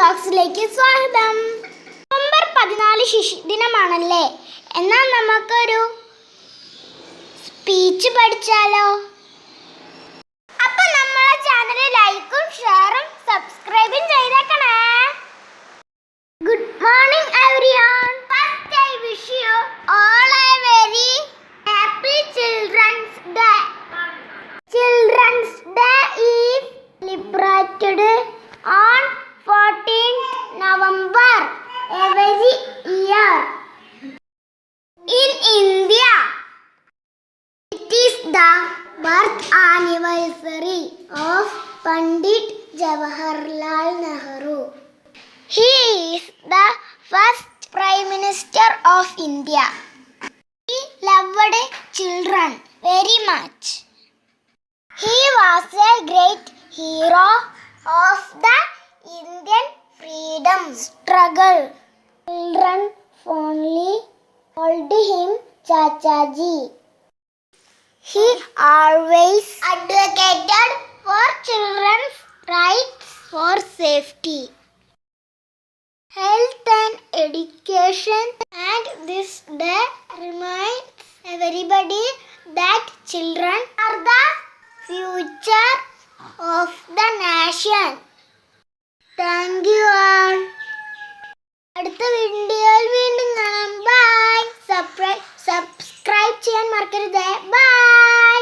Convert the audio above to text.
വ്ലോഗ്സിലേക്ക് സ്വാഗതം. നവംബർ 14 ശിശുദിനമാണല്ലേ? എന്നാൽ നമുക്കൊരു സ്പീച്ച് പഠിച്ചാലോ? അപ്പൊ നമ്മളെ ചാനൽ ലൈക്കും ഷെയറും സബ്സ്ക്രൈബും ചെയ്തേക്കണേ. Good morning everyone. First I wish you all a very happy Children's Day. Children's Day is celebrated on 14th November every year. In India, it is the birth anniversary of Pandit Jawaharlal Nehru. He is the first Prime Minister of India. He loved children very much. He was a great hero of the Indian freedom struggle. Children fondly called him Chachaji. He always advocated for children's rights for safety, health and education, and this day reminds everybody that children are the future of the nation. Thank you all. അടുത്ത വീഡിയോയിൽ വീണ്ടും കാണാം. By. Subscribe ചെയ്യാൻ മറക്കരുത്. By.